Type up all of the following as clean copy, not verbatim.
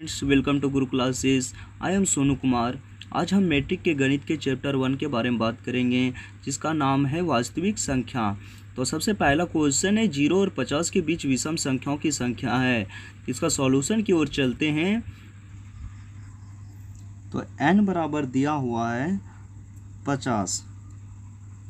Welcome to Guru classes. I am Sonu Kumar. आज हम matric के गणित के चैप्टर 1 के बारे में बात करेंगे, जिसका नाम है वास्तविक संख्या। तो सबसे पहला क्वेश्चन है 0 और 50 के बीच विषम संख्याओं की संख्या है। इसका सॉल्यूशन की ओर चलते हैं। तो n बराबर दिया हुआ है 50।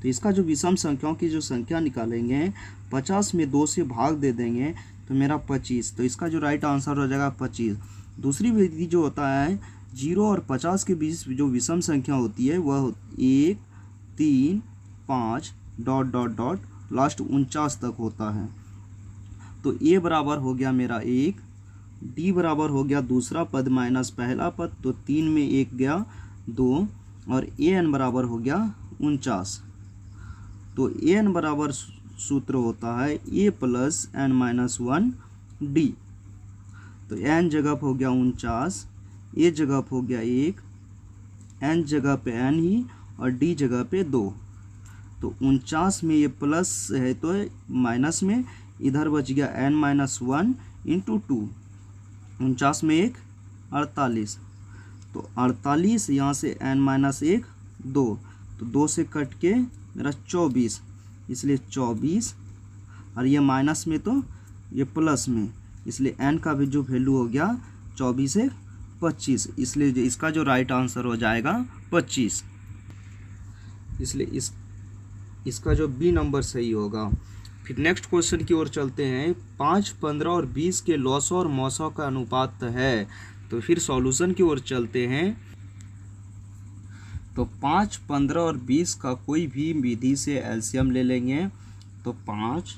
तो इसका जो विषम संख्याओं की जो संख्या निकालेंगे, 50 में 2 से भाग दे देंगे तो मेरा 25। तो इसका जो राइट आंसर हो जाएगा 25। दूसरी विधि जो होता है 0 और 50 के बीच जो विषम संख्या होती है वह 1, 3, 5 डॉट डॉट डॉट लास्ट 49 तक होता है। तो a बराबर हो गया मेरा 1, d बराबर हो गया दूसरा पद माइनस पहला पद, तो 3 में 1 गया 2, और an बराबर हो गया 49। तो an बराबर सूत्र होता है a plus n minus 1 d। तो n जगह पे हो गया 49, a जगह पे हो गया 1, n जगह पे n ही और d जगह पे 2। तो 49 में ये प्लस है तो माइनस में, इधर बच गया n माइनस 1 इंटू 2। 49 में 1 48, तो 48 यहाँ से n माइनस 1 2, तो 2 से कट के मेरा 24, इसलिए 24, और ये माइनस में तो ये प्लस में, इसलिए n का भी जो वैल्यू हो गया 24 से 25, इसलिए इसका जो राइट आंसर हो जाएगा 25। इसलिए इसका जो बी नंबर सही होगा। फिर नेक्स्ट क्वेश्चन की ओर चलते हैं। 5, 15 और 20 के लॉसो और मौसो का अनुपात है। तो फिर सॉल्यूशन की ओर चलते हैं। तो 5, 15 और 20 का कोई भी विधि से एलसीएम ले लेंगे। तो 5,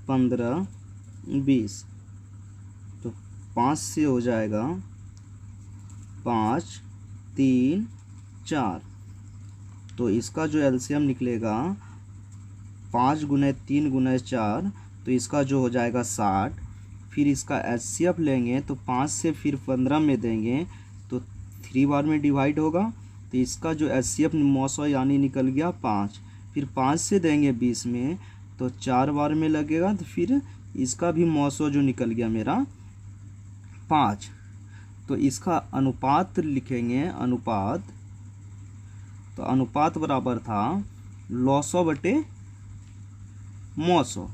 15, 20, तो 5 से हो जाएगा 5, 3, 4। तो इसका जो एलसीएम निकलेगा 5 गुने 3 गुने 4, तो इसका जो हो जाएगा 60। फिर इसका एचसीएफ लेंगे तो 5 से फिर 15 में देंगे तो 3 बार में डिवाइड होगा। तो इसका जो एचसीएफ मौसो यानी निकल गया 5। फिर 5 से देंगे 20 में तो 4 बार में लगेगा। तो फिर इसका भी मौसो जो निकल गया मेरा 5। तो इसका अनुपात लिखेंगे, अनुपात। तो अनुपात बराबर था लॉसो बटे मौसो।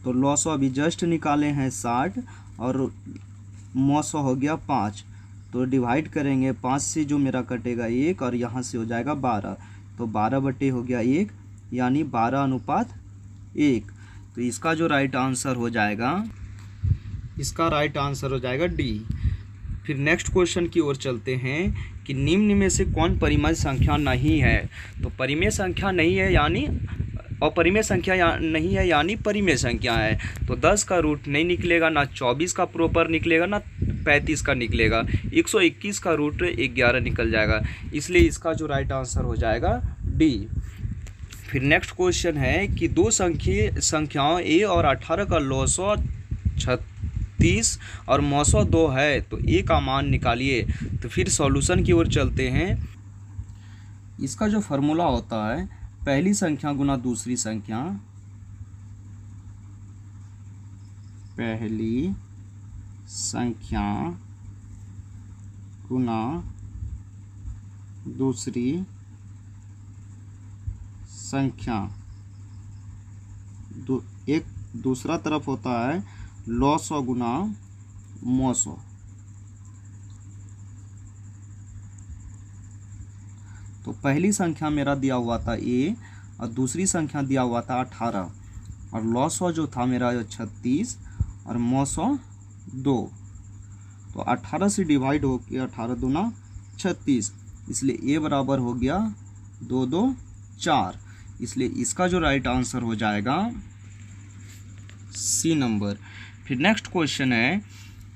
तो लॉसो अभी जस्ट निकाले हैं 60 और मौसो हो गया 5। तो डिवाइड करेंगे, 5 से जो मेरा कटेगा 1 और यहाँ से हो जाएगा 12। तो 12 बटे हो गया 1, यानी 12 अनुपात 1। तो इसका जो राइट आंसर हो जाएगा, इसका राइट आंसर हो जाएगा डी। फिर नेक्स्ट क्वेश्चन की ओर चलते हैं कि निम्न में से कौन परिमेय संख्या नहीं है। तो परिमेय संख्या नहीं है यानी अपरिमेय संख्या नहीं है यानी परिमेय संख्या है। तो 10 का रूट नहीं निकलेगा, ना 24 का प्रॉपर निकलेगा, ना 35 का निकलेगा। 121 का रूट 11 निकल जाएगा, इसलिए इसका जो राइट आंसर हो जाएगा डी। फिर नेक्स्ट क्वेश्चन है कि दो संख्याओं a और 18 का लॉसो 36 और मौसो 2 है। तो a का मान निकालिए। तो फिर सॉल्यूशन की ओर चलते हैं। इसका जो फॉर्मूला होता है पहली संख्या गुना दूसरी संख्या, पहली संख्या गुना दूसरी संख्या। एक दूसरा तरफ होता है लॉसो गुना मौसो। तो पहली संख्या मेरा दिया हुआ था a और दूसरी संख्या दिया हुआ था 18, और लॉसो जो था मेरा 36 और मौसो 2। तो 18 से डिवाइड हो गया 18 दूना 36, इसलिए a बराबर हो गया 2 2 4। इसलिए इसका जो राइट आंसर हो जाएगा सी नंबर। फिर नेक्स्ट क्वेश्चन है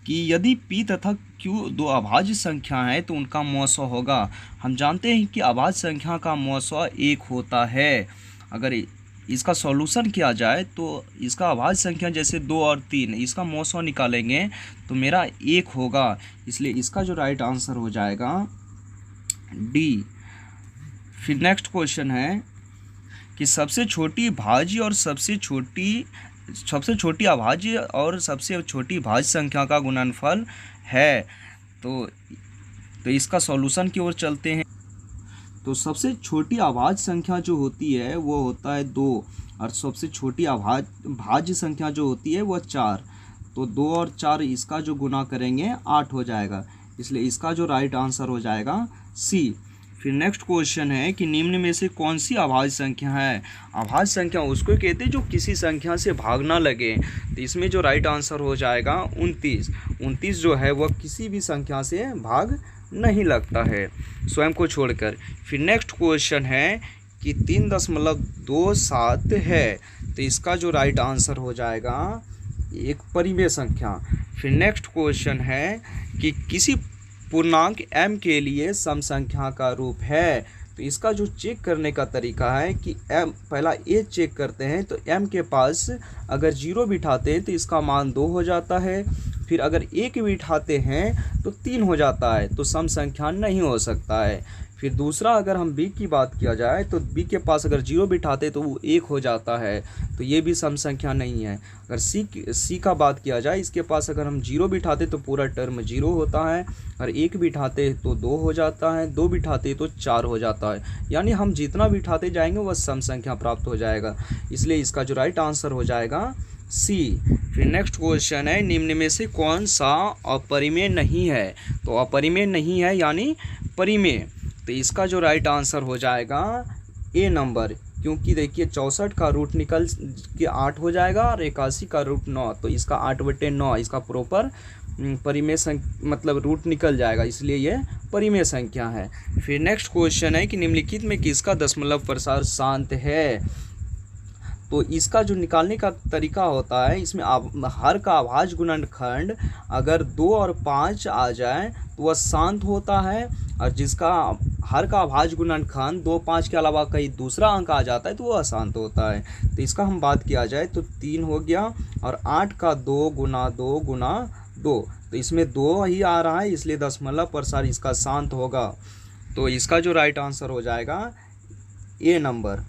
कि यदि p तथा q दो अभाज्य संख्या है तो उनका मौसो होगा। हम जानते हैं कि अभाज्य संख्या का मौसो 1 होता है। अगर इसका सॉल्यूशन किया जाए तो इसका अभाज्य संख्या जैसे 2 और 3, इसका मौसो निकालेंगे तो मेरा 1 होगा, इसलिए इसका जो राइट आंसर हो जाएगा डी। फिर नेक्स्ट क्वेश्चन है कि सबसे छोटी भाज्य और सबसे छोटी सबसे छोटी अभाज्य और सबसे छोटी भाज्य संख्या का गुणनफल है। तो इसका सॉल्यूशन की ओर चलते हैं। तो सबसे छोटी अभाज्य संख्या जो होती है वो होता है 2 और सबसे छोटी भाज्य संख्या जो होती है वो 4। तो 2 और 4 इसका जो गुना करेंगे 8 हो जाएगा, इसलिए इसका जो राइट आंसर हो जाएगा सी। फिर नेक्स्ट क्वेश्चन है कि निम्न में से कौन सी अभाज्य संख्या है। अभाज्य संख्या उसको कहते हैं जो किसी संख्या से भाग ना लगे। तो इसमें जो राइट आंसर हो जाएगा 29। 29 जो है वह किसी भी संख्या से भाग नहीं लगता है स्वयं को छोड़कर। फिर नेक्स्ट क्वेश्चन है कि 3.27 है, तो इसका जो राइट आंसर हो जाएगा एक परिमेय संख्या। फिर नेक्स्ट क्वेश्चन है कि किसी पूर्णांक m के लिए सम संख्या का रूप है। तो इसका जो चेक करने का तरीका है कि m पहला a चेक करते हैं। तो m के पास अगर 0 बिठाते हैं तो इसका मान 2 हो जाता है। फिर अगर 1 बिठाते हैं तो 3 हो जाता है, तो सम संख्या नहीं हो सकता है। फिर दूसरा अगर हम b की बात किया जाए तो b के पास अगर 0 बिठाते तो वो 1 हो जाता है, तो ये भी सम संख्या नहीं है। अगर c का बात किया जाए, इसके पास अगर हम 0 बिठाते तो पूरा टर्म 0 होता है, और 1 बिठाते तो 2 हो जाता है, 2 बिठाते तो 4 हो जाता है। यानी हम जितना बिठाते जाएंगे वह सम संख्या प्राप्त हो जाएगा, इसलिए इसका जो राइट आंसर हो जाएगा सी। फिर नेक्स्ट क्वेश्चन है निम्न में से कौन सा अपरिमेय नहीं है। तो अपरिमेय नहीं है यानी परिमेय, तो इसका जो राइट आंसर हो जाएगा ए नंबर, क्योंकि देखिए 64 का रूट निकल के 8 हो जाएगा और 81 का रूट 9, तो इसका 8/9 इसका प्रॉपर परिमेय मतलब रूट निकल जाएगा, इसलिए ये परिमेय संख्या है। फिर नेक्स्ट क्वेश्चन है कि निम्नलिखित में किसका दशमलव प्रसार शांत है। तो इसका जो निकालने का तरीका होता है, इसमें हर का अभाज्य गुणनखंड अगर 2 और 5 आ जाए तो वह शांत होता है, और जिसका हर का अभाज्य गुणनखंड 2, 5 के अलावा कहीं दूसरा अंक आ जाता है तो वह अशांत होता है। तो इसका हम बात किया जाए तो 3 हो गया, और 8 का 2 गुना 2 गुना 2, तो इसमें 2 ही आ रहा है, इसलिए दशमलव प्रसार इसका शांत होगा। तो इसका जो राइट आंसर हो जाएगा ए नंबर।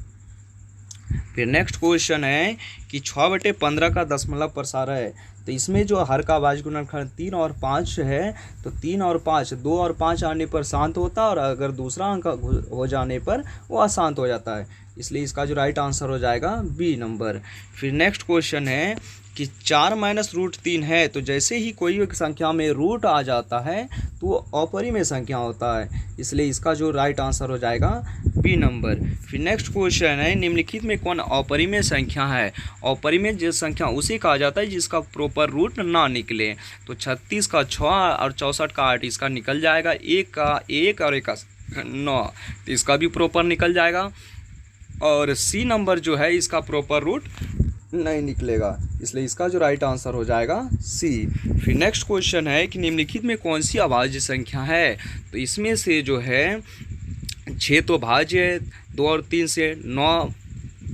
फिर नेक्स्ट क्वेश्चन है कि 6/15 का दशमलव प्रसार है। तो इसमें जो हर का अभाज्य गुणनखंड 3 और 5 है, तो 3 और 5 2 और 5 आने पर शांत होता है, और अगर दूसरा अंक हो जाने पर वो अशांत हो जाता है, इसलिए इसका जो राइट आंसर हो जाएगा बी नंबर। फिर नेक्स्ट क्वेश्चन है कि 4 - √3 है, तो जैसे ही कोई एक संख्या में रूट आ जाता है तो वो अपरिमेय संख्या होता है, इसलिए इसका जो राइट आंसर हो जाएगा बी नंबर। फिर नेक्स्ट क्वेश्चन है निम्नलिखित में कौन अपरिमेय संख्या है। अपरिमेय जो संख्या उसे कहा जाता है जिसका प्रॉपर रूट ना निकले। तो 36 का 6 और 64 का 8 इसका निकल जाएगा, 1 का 1 और 1 का 9, तो इसका भी प्रॉपर निकल जाएगा, और सी नंबर जो है इसका प्रॉपर रूट नहीं निकलेगा, इसलिए इसका जो राइट आंसर हो जाएगा सी। फिर नेक्स्ट क्वेश्चन है कि निम्नलिखित में कौन सी अभाज्य संख्या है। तो इसमें से जो है 6 तो भाज्य है, 2 और 3 से, 9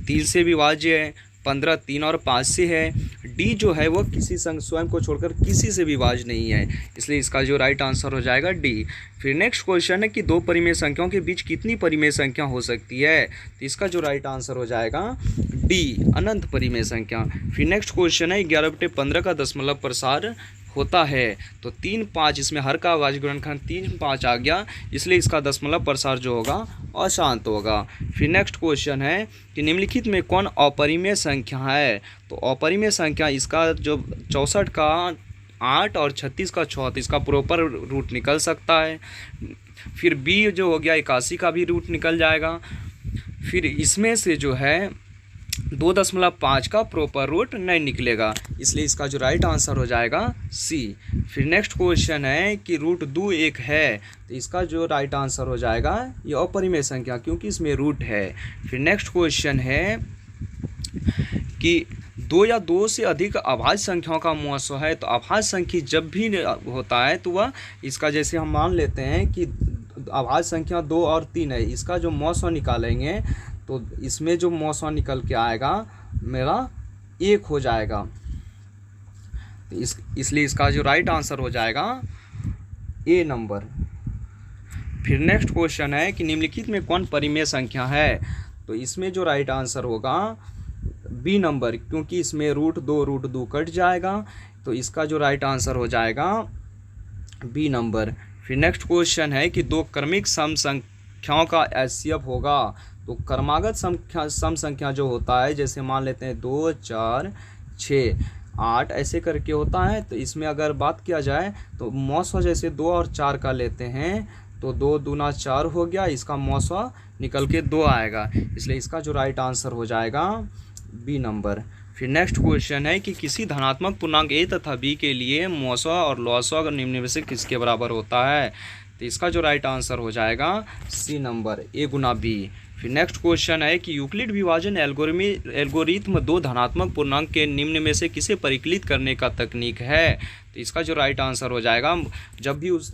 3 से भी भाज्य है, 15 3 और 5 से है, डी जो है वो किसी स्वयं को छोड़कर किसी से भी भाज्य नहीं है, इसलिए इसका जो राइट आंसर हो जाएगा डी। फिर नेक्स्ट क्वेश्चन है कि 2 परिमेय संख्याओं के बीच कितनी परिमेय संख्या हो सकती है। तो इसका जो राइट आंसर हो जाएगा डी, अनंत परिमेय संख्या। फिर नेक्स्ट क्वेश्चन है 11/15 का दशमलव प्रसार होता है। तो 3 5 इसमें हर का अभाज्य गुणनखंड 3 5 आ गया, इसलिए इसका दशमलव प्रसार जो होगा अशांत होगा। फिर नेक्स्ट क्वेश्चन है कि निम्नलिखित में कौन अपरिमेय संख्या है। तो अपरिमेय संख्या इसका जो 64 का 8 और 36 का 6, तो इसका प्रॉपर रूट निकल सकता है। फिर बी जो हो गया 81 का भी रूट निकल जाएगा। फिर इसमें से जो है 2.5 का प्रॉपर रूट नहीं निकलेगा, इसलिए इसका जो राइट आंसर हो जाएगा सी। फिर नेक्स्ट क्वेश्चन है कि √2 1 है, तो इसका जो राइट आंसर हो जाएगा ये अपरिमेय संख्या, क्योंकि इसमें रूट है। फिर नेक्स्ट क्वेश्चन है कि 2 या 2 से अधिक अभाज्य संख्याओं का मौसो है। तो अभाज्य संख्या जब भी होता है तो वह इसका, जैसे हम मान लेते हैं कि अभाज्य संख्या 2 और 3 है, इसका जो मौसो निकालेंगे तो इसमें जो मौसम निकल के आएगा मेरा 1 हो जाएगा, तो इसलिए इसका जो राइट आंसर हो जाएगा ए नंबर। फिर नेक्स्ट क्वेश्चन है कि निम्नलिखित में कौन परिमेय संख्या है। तो इसमें जो राइट आंसर होगा बी नंबर, क्योंकि इसमें रूट 2 कट जाएगा, तो इसका जो राइट आंसर हो जाएगा बी नंबर। फिर नेक्स्ट क्वेश्चन है कि दो क्रमिक सम संख्याओं का एचसीएफ होगा। तो क्रमागत सम संख्या जो होता है, जैसे मान लेते हैं 2 4 6 8 ऐसे करके होता है, तो इसमें अगर बात किया जाए तो मौसवा जैसे 2 और 4 का लेते हैं तो 2 दूना 4 हो गया, इसका मौसवा निकल के 2 आएगा, इसलिए इसका जो राइट आंसर हो जाएगा बी नंबर। फिर नेक्स्ट क्वेश्चन है कि किसी धनात्मक पूर्णांक ए तथा बी के लिए मौसवा और लॉसवा निम्न में से किसके बराबर होता है, तो इसका जो राइट आंसर हो जाएगा सी नंबर, ए गुना बी। फिर नेक्स्ट क्वेश्चन है कि यूक्लिड विभाजन एल्गोरिथ्म दो धनात्मक पूर्णांक के निम्न में से किसे परिकलित करने का तकनीक है, तो इसका जो राइट आंसर हो जाएगा, जब भी उस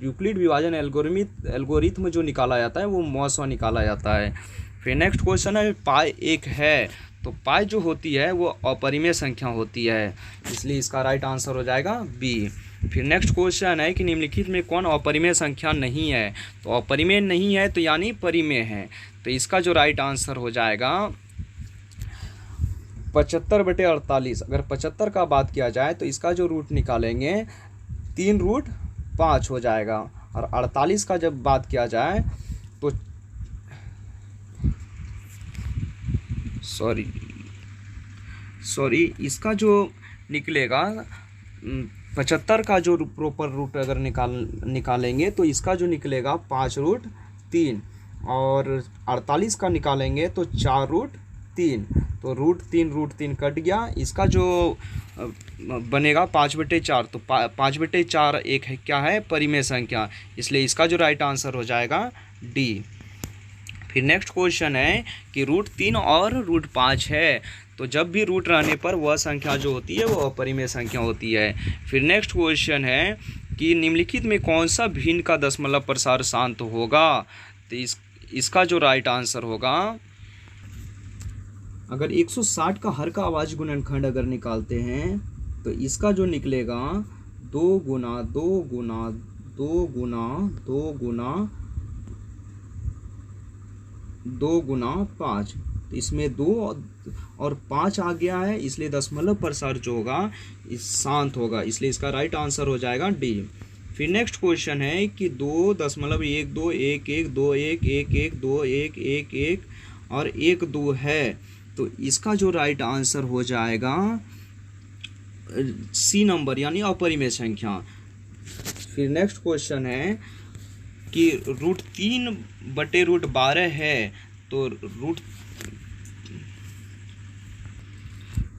यूक्लिड विभाजन एल्गोरिथ्म जो निकाला जाता है वो मौसवा निकाला जाता है। फिर नेक्स्ट क्वेश्चन है पाई एक है, तो पाई जो होती है वो अपरिमेय संख्या होती है, इसलिए इसका राइट आंसर हो जाएगा बी। फिर नेक्स्ट क्वेश्चन है कि निम्नलिखित में कौन अपरिमेय संख्या नहीं है, तो अपरिमेय नहीं है तो यानी परिमेय है, तो इसका जो राइट आंसर हो जाएगा 75/48। अगर 75 का बात किया जाए तो इसका जो रूट निकालेंगे 3√5 हो जाएगा, और 48 का जब बात किया जाए तो सॉरी इसका जो निकलेगा 75 का जो प्रॉपर रूट अगर निकालेंगे तो इसका जो निकलेगा 5√3, और 48 का निकालेंगे तो 4√3, तो √3 कट गया, इसका जो बनेगा 5/4, तो 5/4 एक है क्या है परिमेय संख्या, इसलिए इसका जो राइट आंसर हो जाएगा डी। फिर नेक्स्ट क्वेश्चन है कि √3 और √5 है, तो जब भी रूट रहने पर वह संख्या जो होती है वो अपरिमेय संख्या होती है। फिर नेक्स्ट क्वेश्चन है कि निम्नलिखित में कौन सा भिन्न का दशमलव प्रसार शांत होगा, तो इसका जो राइट आंसर होगा, अगर 160 का हर का अभाज्य गुणनखंड अगर निकालते हैं तो इसका जो निकलेगा 2 गुना 2 गुना 2 गुना 2 गुना 2 गुना 5, तो इसमें 2 और 5 आ गया है, इसलिए दशमलव प्रसार जो होगा इस शांत होगा, इसलिए इसका राइट आंसर हो जाएगा डी। फिर नेक्स्ट क्वेश्चन है कि 2.12 और 1 2 है, तो इसका जो राइट आंसर हो जाएगा सी नंबर यानी अपरिमेय संख्या। फिर नेक्स्ट क्वेश्चन है कि √3/√12 है,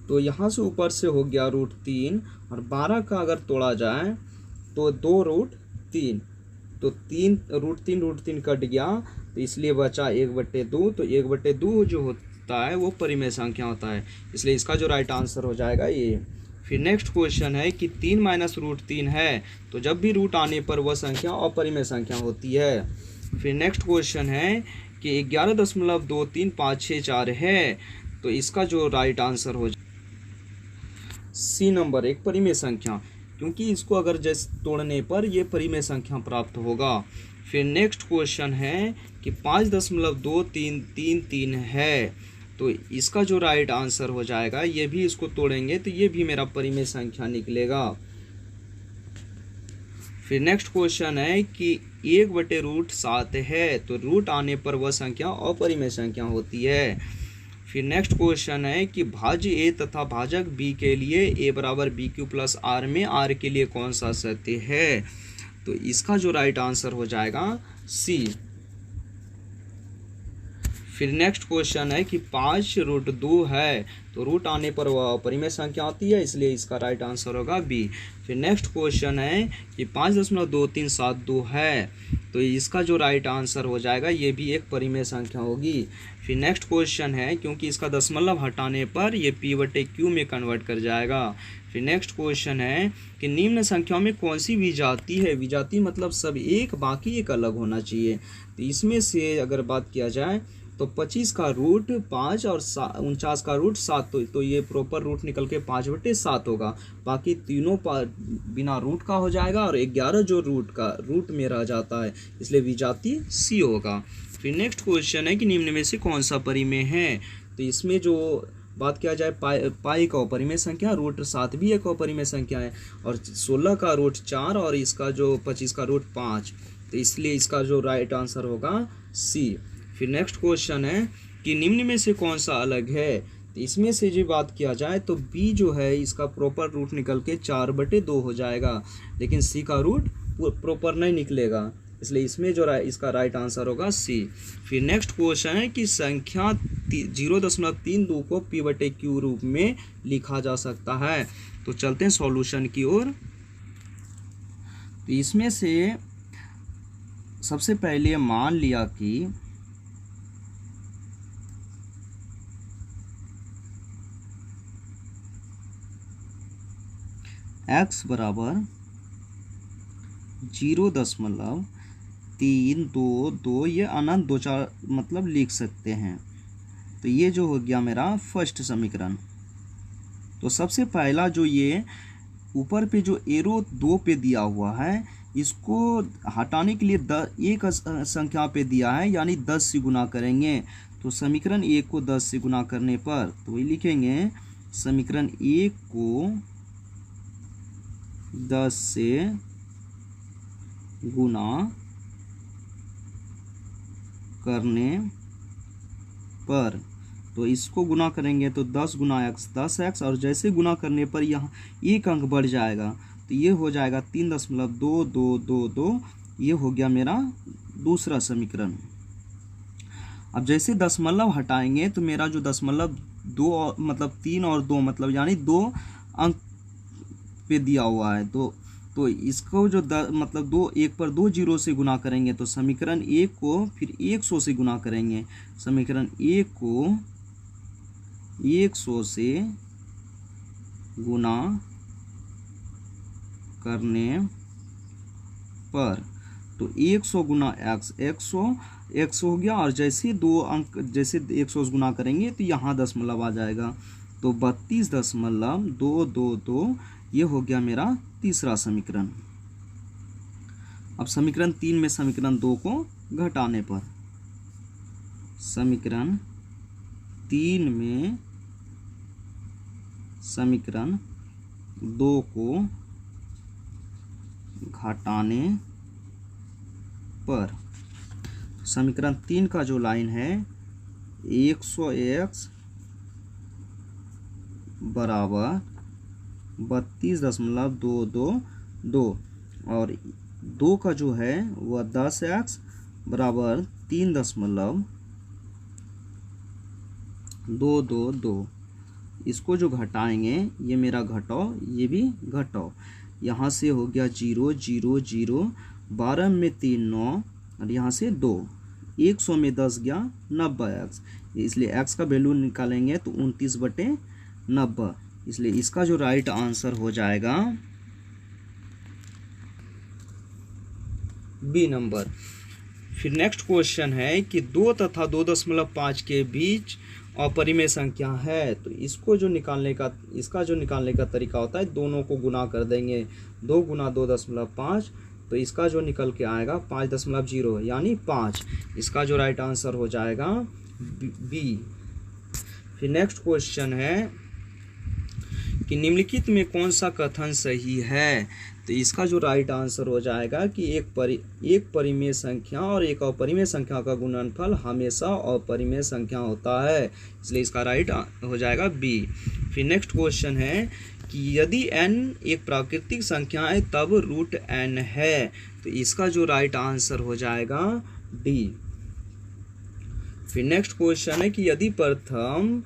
तो यहाँ से ऊपर से हो गया √3, और 12 का अगर तोड़ा जाए तो 2√3, तो √3 कट गया, तो इसलिए बचा 1/2, तो 1/2 जो होता है वो परिमेय संख्या होता है, इसलिए इसका जो राइट आंसर हो जाएगा ये। फिर नेक्स्ट क्वेश्चन है कि 3 - √3 है, तो जब भी रूट आने पर वह संख्या अपरिमेय संख्या होती है। फिर नेक्स्ट क्वेश्चन है कि 11.2356 है, तो इसका जो राइट आंसर हो सी नंबर, एक परिमेय संख्या, क्योंकि इसको अगर जैसे तोड़ने पर ये परिमेय संख्या प्राप्त होगा। फिर नेक्स्ट क्वेश्चन है कि 5.2333 है, तो इसका जो राइट आंसर हो जाएगा, ये भी इसको तोड़ेंगे तो ये भी मेरा परिमेय संख्या निकलेगा। फिर नेक्स्ट क्वेश्चन है कि 1/√7 है, तो रूट आने पर वह संख्या अपरिमेय संख्या होती है। फिर नेक्स्ट क्वेश्चन है कि भाज्य ए तथा भाजक बी के लिए a = BQ + R में R के लिए कौन सा सत्य है, तो इसका जो राइट आंसर हो जाएगा सी। फिर नेक्स्ट क्वेश्चन है कि 5√2 है, तो रूट आने पर वह अपरिमेय संख्या आती है, इसलिए इसका राइट आंसर होगा बी। फिर नेक्स्ट क्वेश्चन है कि 5.2372 है, तो इसका जो राइट आंसर हो जाएगा ये भी एक परिमेय संख्या होगी। फिर नेक्स्ट क्वेश्चन है क्योंकि इसका दशमलव हटाने पर ये p/q में कन्वर्ट कर जाएगा। फिर नेक्स्ट क्वेश्चन है कि निम्न संख्याओं में कौन सी विजाती है, विजाती मतलब सब एक बाकी एक अलग होना चाहिए, तो इसमें से अगर बात किया जाए तो 25 का रूट 5 और 49 का रूट 7, तो ये प्रॉपर रूट निकल के 5/7 होगा, बाकी तीनों बिना रूट का हो जाएगा, और 11 जो रूट में रह जाता है, इसलिए विजाती सी होगा। फिर नेक्स्ट क्वेश्चन है कि निम्न में से कौन सा परिमेय है, तो इसमें जो बात किया जाए पाई का अपरिमेय संख्या, रूट 7 भी एक अपरिमेय संख्या है, और 16 का रूट 4 और इसका जो 25 का रूट 5, तो इसलिए इसका जो राइट आंसर होगा सी। फिर नेक्स्ट क्वेश्चन है कि निम्न में से कौन सा अलग है, तो इसमें से जो बात किया जाए तो बी जो है इसका प्रॉपर रूट निकल के 4/2 हो जाएगा, लेकिन सी का रूट प्रॉपर नहीं निकलेगा, इसलिए इसमें जो इसका राइट आंसर होगा सी। फिर नेक्स्ट क्वेश्चन है कि संख्या 0.32 को p/q रूप में लिखा जा सकता है। तो चलते हैं सॉल्यूशन की ओर। तो इसमें से सबसे पहले मान लिया कि x बराबर 0.322, ये अनंत 2-4 मतलब लिख सकते हैं। तो ये जो हो गया मेरा फर्स्ट समीकरण। तो सबसे पहला जो ये ऊपर पे जो एरो 2 पे दिया हुआ है, इसको हटाने के लिए एक संख्या पे दिया है, यानी 10 से गुना करेंगे। तो समीकरण 1 को 10 से गुना करने पर तो वही लिखेंगे, समीकरण 1 को 10 से गुना करने पर, तो इसको गुना करेंगे तो 10 गुना x 10x, और जैसे गुना करने पर यहाँ एक अंक बढ़ जाएगा, तो ये हो जाएगा 3.2222, ये हो गया मेरा दूसरा समीकरण। अब जैसे दशमलव हटाएंगे तो मेरा जो दशमलव 2 मतलब 3 और 2 मतलब यानी 2 अंक पे दिया हुआ है, तो इसको जो मतलब 2 1 पर 2 जीरो से गुना करेंगे, तो समीकरण 1 को फिर 100 से गुना करेंगे। समीकरण 1 को 100 से गुना करने पर, तो 100 गुना x 100 हो गया, और जैसे 2 अंक जैसे 100 से गुना करेंगे तो यहाँ दशमलव आ जाएगा, तो 32.222, ये हो गया मेरा तीसरा समीकरण। अब समीकरण 3 में समीकरण 2 को घटाने पर, समीकरण 3 में समीकरण 2 को घटाने पर, समीकरण 3 का जो लाइन है 100x बराबर 32.222, और 2 का जो है वह 10x बराबर 3.222। इसको जो घटाएंगे, ये मेरा घटाओ, ये भी घटाओ, यहाँ से हो गया 0 0 0, 12 में 3 9, और यहाँ से 2, 100 में 10 गया 90x, इसलिए x का वैल्यू निकालेंगे तो 29/90, इसलिए इसका जो राइट आंसर हो जाएगा बी नंबर। फिर नेक्स्ट क्वेश्चन है कि 2 तथा 2.5 के बीच अपरिमेय संख्या है, तो इसको जो निकालने का इसका जो निकालने का तरीका होता है, दोनों को गुना कर देंगे, 2 गुना 2.5, तो इसका जो निकल के आएगा 5.0 यानी 5, इसका जो राइट आंसर हो जाएगा बी। फिर नेक्स्ट क्वेश्चन है कि निम्नलिखित में कौन सा कथन सही है, तो इसका जो राइट आंसर हो जाएगा कि एक परिमेय संख्या और एक अपरिमेय संख्या का गुणनफल हमेशा अपरिमेय संख्या होता है, इसलिए इसका राइट हो जाएगा बी। फिर नेक्स्ट क्वेश्चन है कि यदि n एक प्राकृतिक संख्या है तब रूट n है, तो इसका जो राइट आंसर हो जाएगा डी। फिर नेक्स्ट क्वेश्चन है कि यदि प्रथम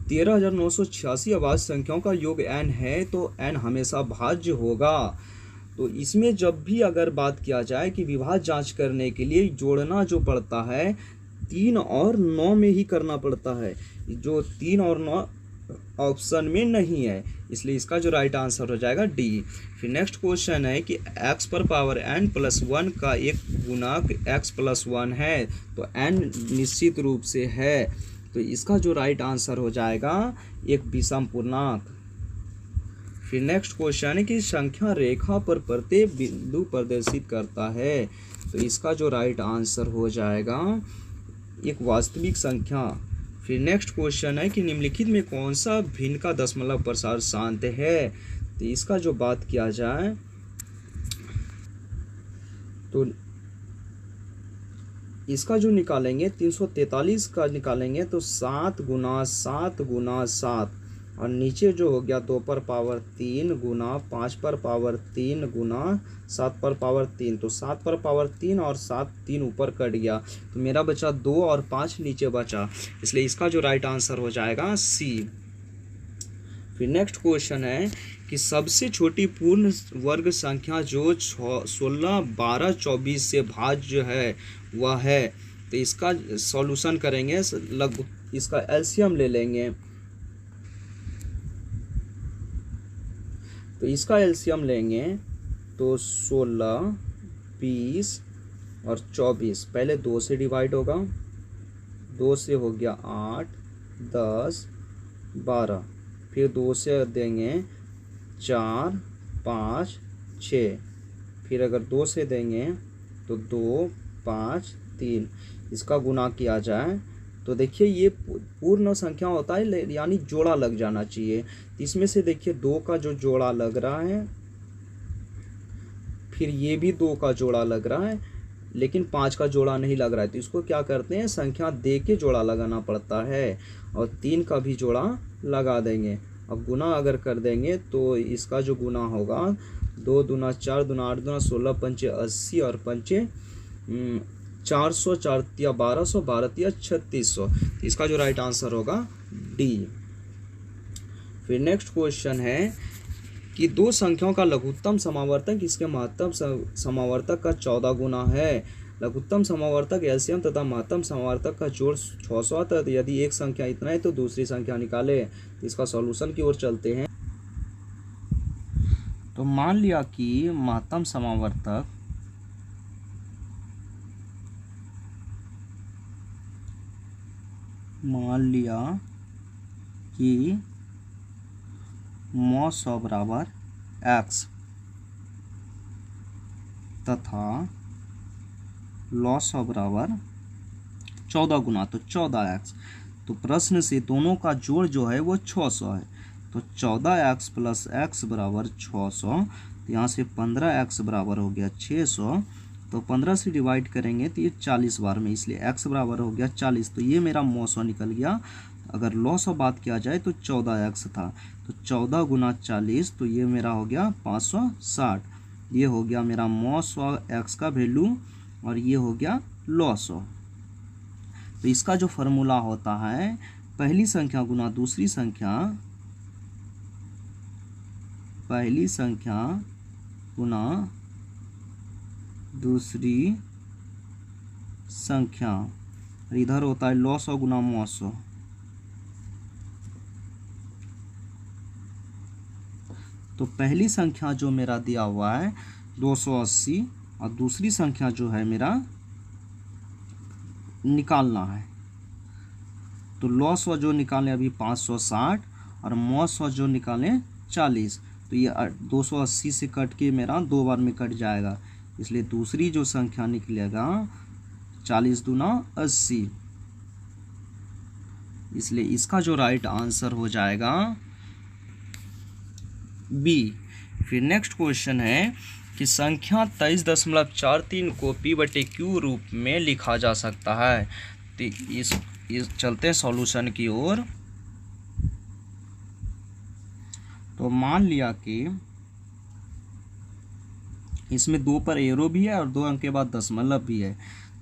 13,986 अभाज्य संख्याओं का योग n है तो n हमेशा भाज्य होगा। तो इसमें जब भी अगर बात किया जाए कि विभाज्य जांच करने के लिए जोड़ना जो पड़ता है 3 और 9 में ही करना पड़ता है, जो 3 और 9 ऑप्शन में नहीं है, इसलिए इसका जो राइट आंसर हो जाएगा डी। फिर नेक्स्ट क्वेश्चन है कि x पर पावर n प्लस 1 का एक गुणक x प्लस 1 है, तो n निश्चित रूप से है, तो इसका जो राइट आंसर हो जाएगा एक विषम पूर्णांक। फिर नेक्स्ट क्वेश्चन है कि संख्या रेखा पर प्रत्येक बिंदु प्रदर्शित करता है, तो इसका जो राइट आंसर हो जाएगा एक वास्तविक संख्या। फिर नेक्स्ट क्वेश्चन है कि निम्नलिखित में कौन सा भिन्न का दशमलव प्रसार शांत है। तो इसका जो बात किया जाए तो इसका जो निकालेंगे 343 का निकालेंगे तो 7 गुना 7 गुना 7 और नीचे जो हो गया 2 पर पावर 3 गुना 5 पर पावर 3 गुना 7 पर पावर 3। तो 7 पर पावर 3 और 7 3 ऊपर कट गया तो मेरा बचा 2 और 5 नीचे बचा, इसलिए इसका जो राइट आंसर हो जाएगा सी। फिर नेक्स्ट क्वेश्चन है कि सबसे छोटी पूर्ण वर्ग संख्या जो 16, 12, 24 से भाज्य है वह है। तो इसका सॉल्यूशन करेंगे, इसका एलसीएम ले लेंगे। तो इसका एलसीएम लेंगे तो 16, 20 और 24। पहले 2 से डिवाइड होगा, 2 से हो गया 8, 10, 12। फिर 2 से देंगे 4, 5, 6। फिर अगर 2 से देंगे तो 2, 5, 3। इसका गुना किया जाए तो देखिए ये पूर्ण संख्या होता है, यानी जोड़ा लग जाना चाहिए। तो इसमें से देखिए 2 का जो जोड़ा लग रहा है, फिर ये भी 2 का जोड़ा लग रहा है, लेकिन 5 का जोड़ा नहीं लग रहा है। तो इसको क्या करते हैं, संख्या दे के जोड़ा लगाना पड़ता है और 3 का भी जोड़ा लगा देंगे। अब गुना अगर कर देंगे तो इसका जो गुना होगा 2 दूना 4 दूना 8 दूना 16 पंचे 80 और पंचे 400, 4 तिया 1200, 12 तिया 3600। इसका जो राइट आंसर होगा डी। फिर नेक्स्ट क्वेश्चन है कि दो संख्याओं का लघुत्तम समावर्तक इसके महत्तम समावर्तक का 14 गुना है। लघुत्तम समावर्तक एलसीएम तथा महत्तम समावर्तक का जोड़ 600 आता है। यदि एक संख्या इतना है तो दूसरी संख्या निकाले। इसका सॉल्यूशन की ओर चलते हैं। तो मान लिया कि महत्तम समावर्तक मॉस 100 बराबर x तथा लॉस 100 बराबर 14 गुना, तो 14x। तो प्रश्न से दोनों का जोड़ जो है वो 600 है। तो 14x प्लस x बराबर 600। तो यहाँ से 15x बराबर हो गया 600। तो 15 से डिवाइड करेंगे तो ये 40 बार में, इसलिए x बराबर हो गया 40। तो ये मेरा मॉस 100 निकल गया। अगर लॉस 100 बात किया जाए तो 14x था, तो 14 गुना 40, तो ये मेरा हो गया 560। ये हो गया मेरा मॉस 100 x का वैल्यू और ये हो गया लॉस 100। तो इसका जो फॉर्मूला होता है पहली संख्या गुना दूसरी संख्या, पहली संख्या गुना दूसरी संख्या, इधर होता है लॉस 100 गुना मॉस 100। तो पहली संख्या जो मेरा दिया हुआ है 280 और दूसरी संख्या जो है मेरा निकालना है। तो लॉस 100 जो निकालें अभी 560 और मॉस 100 जो निकालें 40। तो ये 280 से कट के मेरा 2 बार में कट जाएगा, इसलिए दूसरी जो संख्या निकलेगा 40 दूना 80। इसलिए इसका जो राइट आंसर हो जाएगा बी। फिर नेक्स्ट क्वेश्चन है कि संख्या 23.43 को P/Q रूप में लिखा जा सकता है। तो इस चलते हैं सॉल्यूशन की ओर। तो मान लिया कि इसमें 2 पर एरो भी है और 2 अंक के बाद दशमलव भी है।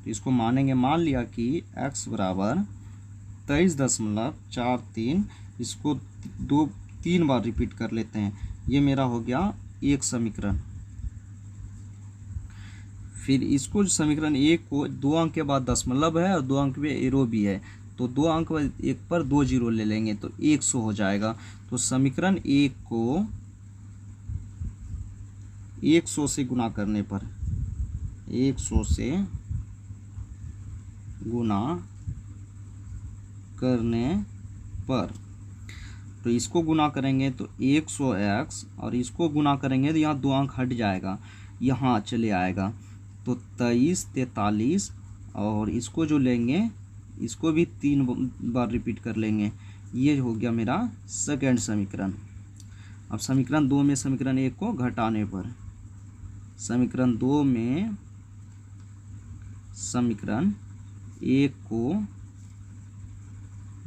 तो इसको मानेंगे, मान लिया कि x बराबर 23.43, इसको 3 बार रिपीट कर लेते हैं। ये मेरा हो गया एक समीकरण। फिर इसको समीकरण 1 को 2 अंक के बाद दशमलव है और 2 अंक में एरो भी है, तो 2 अंक एक पर 2 जीरो ले लेंगे तो 100 हो जाएगा। तो समीकरण 1 को 100 से गुना करने पर, 100 से गुना करने पर, तो इसको गुना करेंगे तो 100x और इसको गुना करेंगे तो यहाँ 2 अंक हट जाएगा, यहाँ चले आएगा। तो 23, 43 और इसको जो लेंगे इसको भी 3 बार रिपीट कर लेंगे। ये हो गया मेरा सेकेंड समीकरण। अब समीकरण 2 में समीकरण 1 को घटाने पर, समीकरण 2 में समीकरण 1 को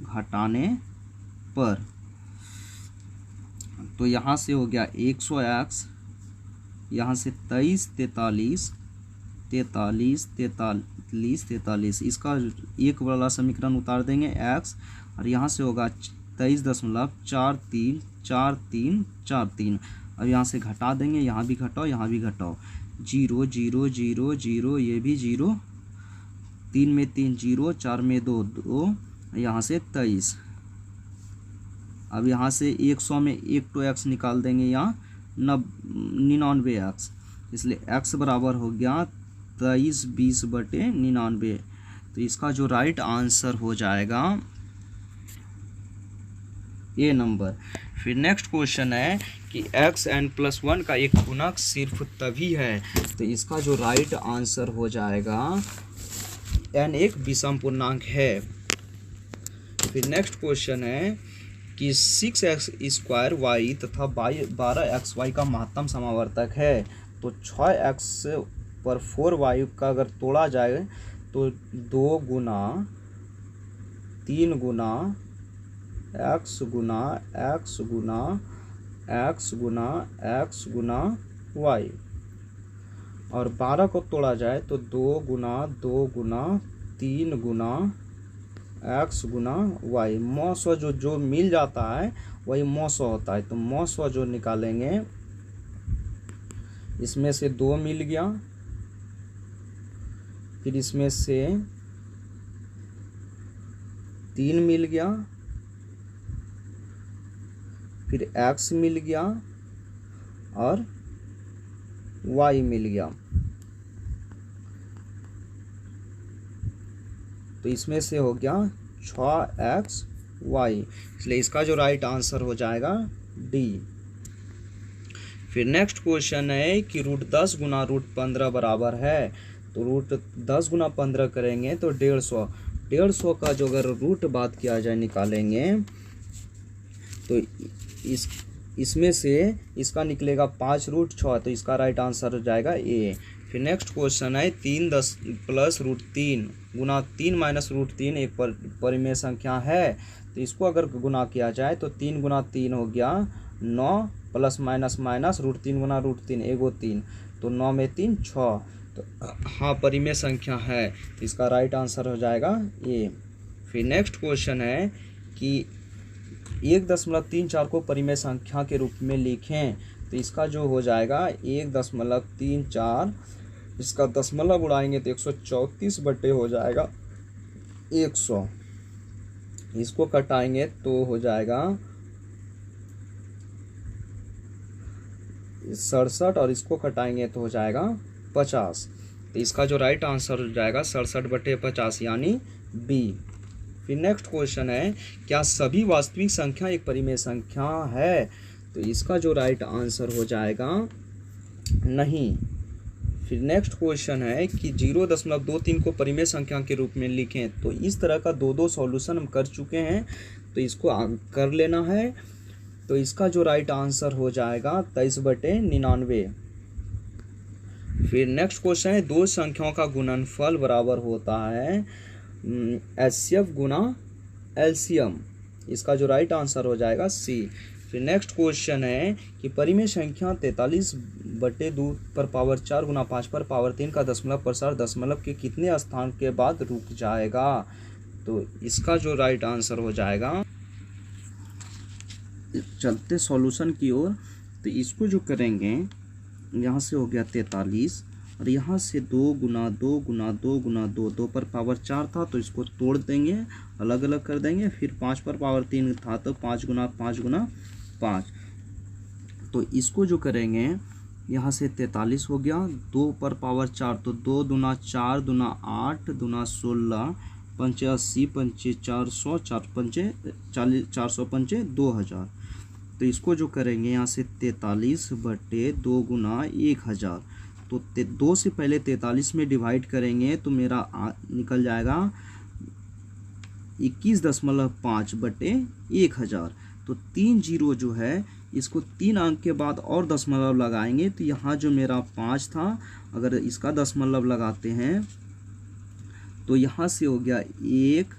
घटाने पर, तो यहाँ से हो गया 100x, यहाँ से 23 43 43 43 43, इसका एक वाला समीकरण उतार देंगे x, और यहाँ से होगा 23.434343। अब यहाँ से घटा देंगे, यहाँ भी घटाओ यहाँ भी घटाओ, 0 0 0 0, ये भी 0, 3 में 3 0, 4 में 2 2, यहाँ से 23। अब यहाँ से 100 में 1 तो x निकाल देंगे, यहाँ 99x, इसलिए x बराबर हो गया 23/20/99। तो इसका जो राइट आंसर हो जाएगा ए नंबर। फिर नेक्स्ट क्वेश्चन है कि xn+1 का एक गुणक सिर्फ तभी है, तो इसका जो राइट आंसर हो जाएगा n एक विषम पूर्णांक है। फिर नेक्स्ट क्वेश्चन है कि 6x² तथा 12xy का महत्तम समावर्तक है, तो 6x पर 4y का अगर तोड़ा जाए तो 2 गुना 3 गुना x गुना x गुना x गुना x गुना y, और 12 को तोड़ा जाए तो 2 गुना 3 गुना x गुना y। मौसो जो मिल जाता है वही मौसो होता है, तो मौसो जो निकालेंगे, इसमें से 2 मिल गया, फिर इसमें से 3 मिल गया, फिर x मिल गया और y मिल गया, तो इसमें से हो गया 6xy, इसलिए इसका जो राइट आंसर हो जाएगा डी। फिर नेक्स्ट क्वेश्चन है कि √10 गुना √15 बराबर है, तो √10 गुना 15 करेंगे तो 150, 150 का जो अगर रूट बात किया जाए निकालेंगे तो इसमें से इसका निकलेगा 5√6, तो इसका राइट आंसर हो जाएगा ए। फिर नेक्स्ट क्वेश्चन है 3 + √3 गुना 3 - √3 एक परिमेय संख्या है, तो इसको अगर गुना किया जाए तो 3 गुना 3 हो गया 9, प्लस माइनस माइनस √3 गुना √3 एगो 3, तो 9 में 3 6, तो हाँ परिमेय संख्या है, तो इसका राइट आंसर हो जाएगा ए। फिर नेक्स्ट क्वेश्चन है कि 1.34 को परिमेय संख्या के रूप में लिखें, तो इसका जो हो जाएगा 1.34, इसका दशमलव उड़ाएंगे तो 134 बटे हो जाएगा 100, इसको कटाएंगे तो हो जाएगा 67, और इसको कटाएंगे तो हो जाएगा 50, तो इसका जो राइट आंसर हो जाएगा 67 बटे 50 यानी बी। फिर नेक्स्ट क्वेश्चन है क्या सभी वास्तविक संख्या एक परिमेय संख्या है, तो इसका जो राइट आंसर हो जाएगा नहीं। फिर नेक्स्ट क्वेश्चन है कि 0.23 को परिमेय संख्या के रूप में लिखें, तो इस तरह का दो सॉल्यूशन हम कर चुके हैं, तो इसको कर लेना है, तो इसका जो राइट आंसर हो जाएगा 23 बटे 99। फिर नेक्स्ट क्वेश्चन है दो संख्याओं का गुणनफल बराबर होता है HCF गुना LCM, इसका जो राइट आंसर हो जाएगा सी। फिर नेक्स्ट क्वेश्चन है कि परिमेय संख्या 43 बटे 2 पर पावर 4 गुना 5 पर पावर 3 का दशमलव प्रसार दशमलव के कितने स्थान के बाद रुक जाएगा, तो इसका जो राइट आंसर हो जाएगा, चलते सॉल्यूशन की ओर, तो इसको जो करेंगे यहाँ से हो गया 43, और यहाँ से 2 गुना 2 गुना 2 गुना 2, 2 पर पावर 4 था तो इसको तोड़ देंगे, अलग अलग कर देंगे। फिर 5 पर पावर 3 था तो 5 गुना 5 गुना 5, तो इसको जो करेंगे यहाँ से 43 हो गया, 2 पर पावर 4 तो 2 दूना 4 दूना 8 दूना 16, 5 80 5 400 4 5 40 400 5 2000, तो इसको जो करेंगे यहाँ से 43 बटे 2 गुना 1000, तो 2 से पहले 43 में डिवाइड करेंगे तो मेरा निकल जाएगा 21.5 बटे 1000। तो 3 जीरो जो है इसको 3 अंक के बाद और दशमलव लगाएंगे तो यहाँ जो मेरा 5 था अगर इसका दशमलव लगाते हैं तो यहाँ से हो गया 1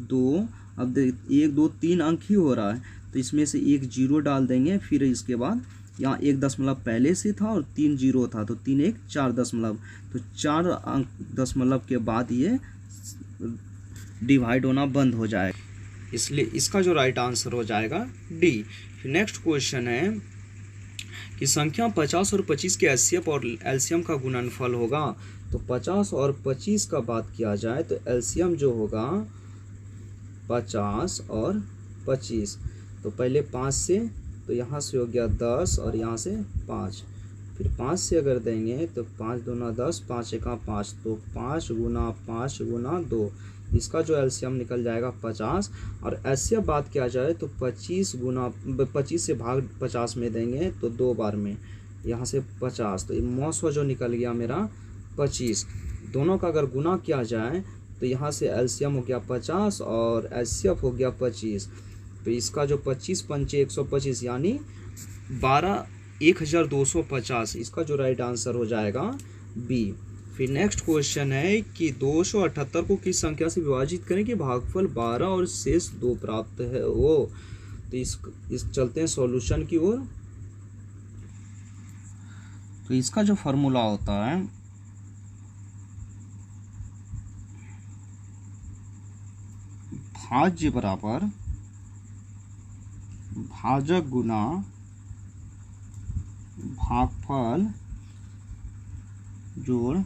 2। अब 1 2 3 अंक ही हो रहा है तो इसमें से एक जीरो डाल देंगे। फिर इसके बाद यहाँ 1 दशमलव पहले से था और 3 जीरो था तो 3 1 4 दशमलव। तो 4 अंक दशमलव के बाद ये डिवाइड होना बंद हो जाएगा, इसलिए इसका जो राइट आंसर हो जाएगा डी। फिर नेक्स्ट क्वेश्चन है कि संख्या 50 और 25 के एचसीएफ और एलसीएम का गुणनफल होगा। तो 50 और 25 का बात किया जाए तो एलसीएम जो होगा 50 और 25। तो पहले 5 से तो यहाँ से हो गया 10 और यहाँ से 5। फिर 5 से अगर देंगे तो 5 दूना 10 5 एका 5 तो 5 गुना 5 गुना 2। इसका जो एलसीएम निकल जाएगा 50। और ऐसे बात किया जाए तो 25 से भाग 50 में देंगे तो 2 बार में यहाँ से 50। तो ये मौसवा जो निकल गया मेरा 25। दोनों का अगर गुना किया जाए तो यहाँ से एलसीएम हो गया 50 और एचसीएफ हो गया 25। तो इसका जो 25 पंचे 125 यानी 12,250। इसका जो राइट आंसर हो जाएगा बी। फिर नेक्स्ट क्वेश्चन है कि 278 को किस संख्या से विभाजित करें कि भागफल 12 और शेष 2 प्राप्त है वो। तो इस चलते हैं सॉल्यूशन की ओर। तो इसका जो फॉर्मूला होता है भाज्य बराबर भाजक गुना भागफल जोड़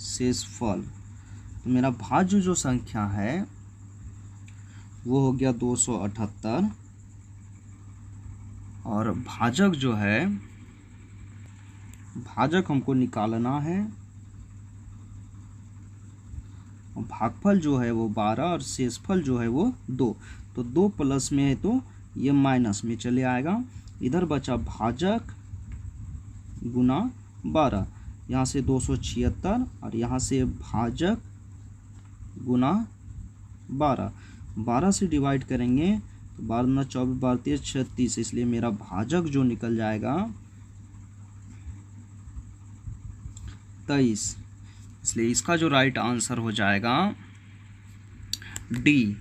शेषफल। तो मेरा भाज्य जो संख्या है वो हो गया 278 और भाजक जो है भाजक हमको निकालना है और भागफल जो है वो 12 और शेषफल जो है वो 2। तो 2 प्लस में है तो ये माइनस में चले आएगा। इधर बचा भाजक गुना 12, यहाँ से 276 और यहाँ से भाजक गुना 12 से डिवाइड करेंगे तो 12 दूना 24 12 13 36। इसलिए मेरा भाजक जो निकल जाएगा 23। इसलिए इसका जो राइट आंसर हो जाएगा डी।